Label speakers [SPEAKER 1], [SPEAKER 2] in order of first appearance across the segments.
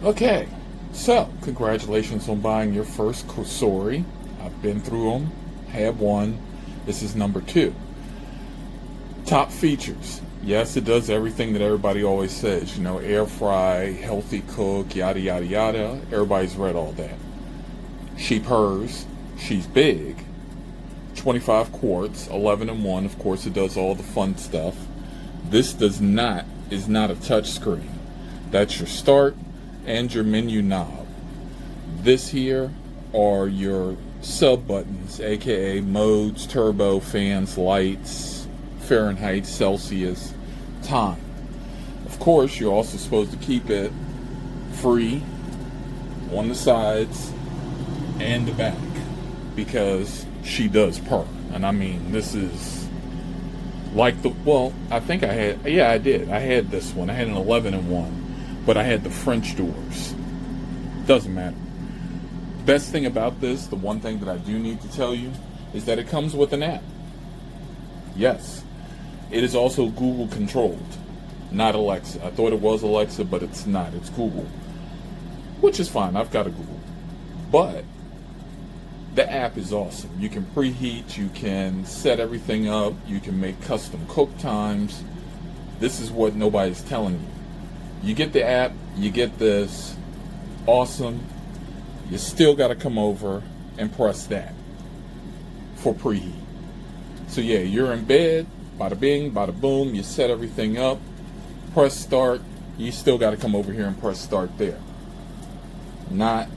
[SPEAKER 1] Okay, so congratulations on buying your first COSORI. I've been through them, had one. This is number 2. Top features. Yes, it does everything that everybody always says. You know, air fry, healthy cook, yada yada yada. Everybody's read all that. She purrs. She's big. 25 quarts, 11 in 1. Of course, it does all the fun stuff. This is not a touch screen. That's your start and your menu knob. This here are your sub buttons, aka modes, turbo, fans, lights, Fahrenheit, Celsius, time. Of course, you're also supposed to keep it free on the sides and the back because she does purr. And I mean, this is like I think I did. I had this one. I had an 11 in 1. But I had the French doors. Doesn't matter. Best thing about this, the one thing that I do need to tell you, is that it comes with an app. Yes. It is also Google controlled, not Alexa. I thought it was Alexa, but it's not. It's Google. Which is fine. I've got a Google. But the app is awesome. You can preheat, you can set everything up, you can make custom cook times. This is what nobody's telling you. You get the app, you get this, awesome. You still got to come over and press that for preheat. So yeah, you're in bed, bada bing, bada boom, you set everything up, press start, you still got to come over here and press start there. Not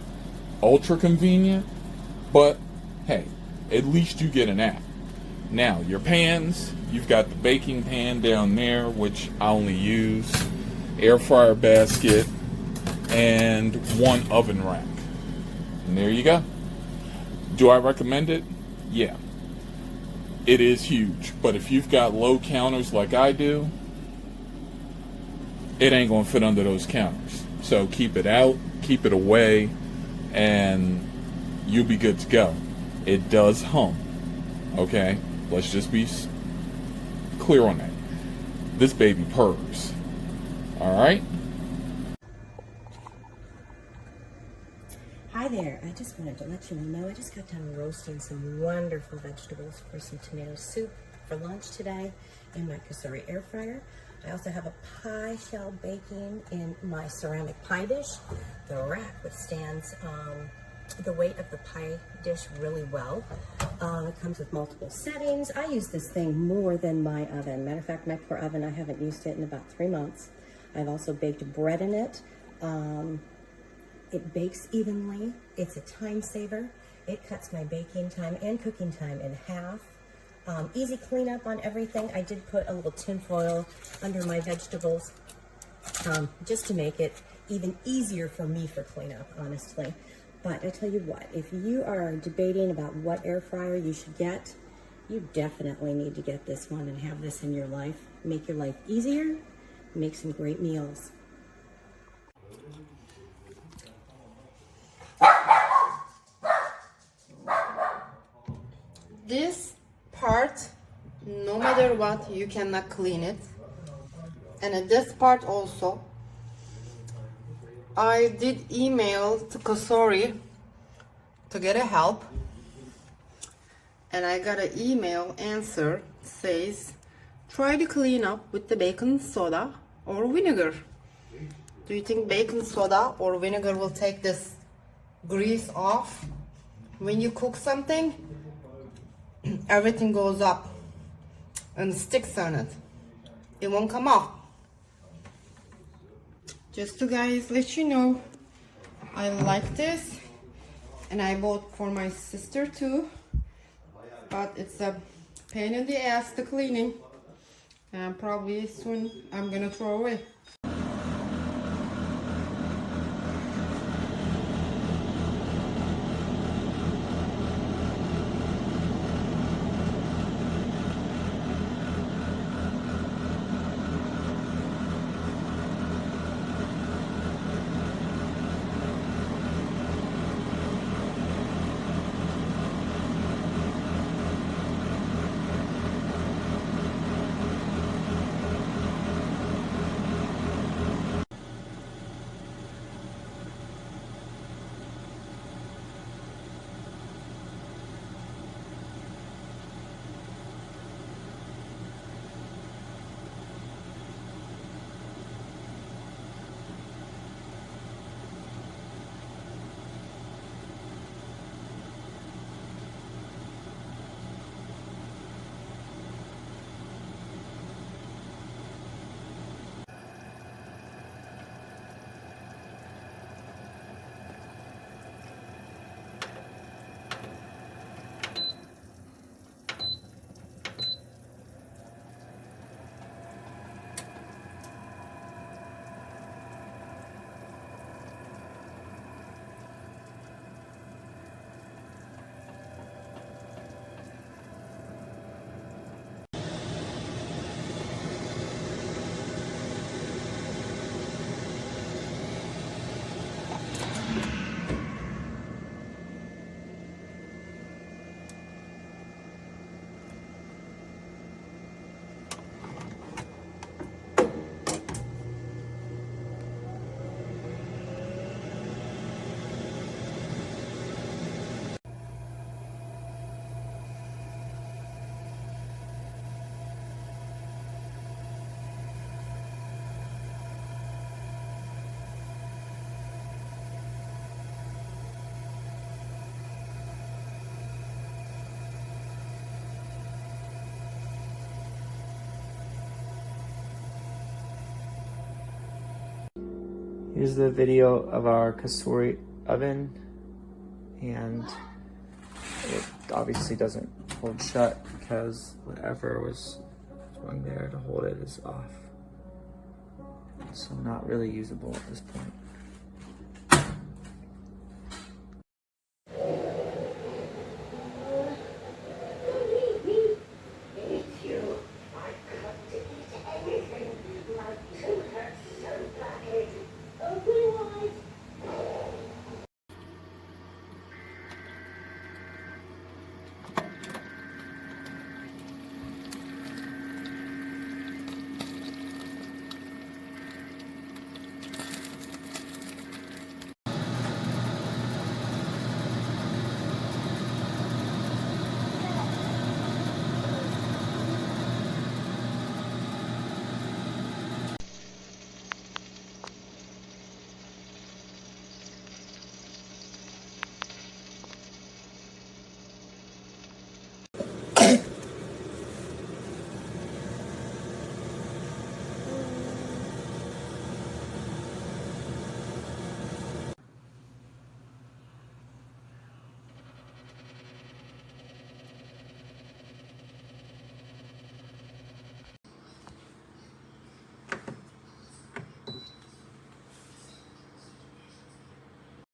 [SPEAKER 1] ultra convenient, but hey, at least you get an app. Now, your pans, you've got the baking pan down there, which I only use, air fryer basket, and 1 oven rack. And there you go. Do I recommend it? Yeah. It is huge, but if you've got low counters like I do, it ain't gonna fit under those counters. So keep it out, keep it away, and you'll be good to go. It does hum, okay? Let's just be clear on that. This baby purrs. All right.
[SPEAKER 2] Hi there. I just wanted to let you know I just got done roasting some wonderful vegetables for some tomato soup for lunch today in my COSORI air fryer. I also have a pie shell baking in my ceramic pie dish. The rack withstands the weight of the pie dish really well. It comes with multiple settings. I use this thing more than my oven. Matter of fact, my poor oven, I haven't used it in about 3 months. I've also baked bread in it. It bakes evenly. It's a time saver. It cuts my baking time and cooking time in half. Easy cleanup on everything. I did put a little tin foil under my vegetables just to make it even easier for me for cleanup, honestly. But I tell you what, if you are debating about what air fryer you should get, you definitely need to get this one and have this in your life. Make your life easier, make some great meals.
[SPEAKER 3] This part, no matter what, you cannot clean it. And at this part also, I did email to COSORI to get a help, and I got an email answer says try to clean up with the baking soda or vinegar. Do you think baking soda or vinegar will take this grease off? When you cook something, everything goes up and sticks on it. It won't come off. Just to guys let you know, I like this, and I bought for my sister too, but it's a pain in the ass to cleaning, and probably soon I'm gonna throw away.
[SPEAKER 4] Here's the video of our COSORI oven, and it obviously doesn't hold shut because whatever was going there to hold it is off. So not really usable at this point.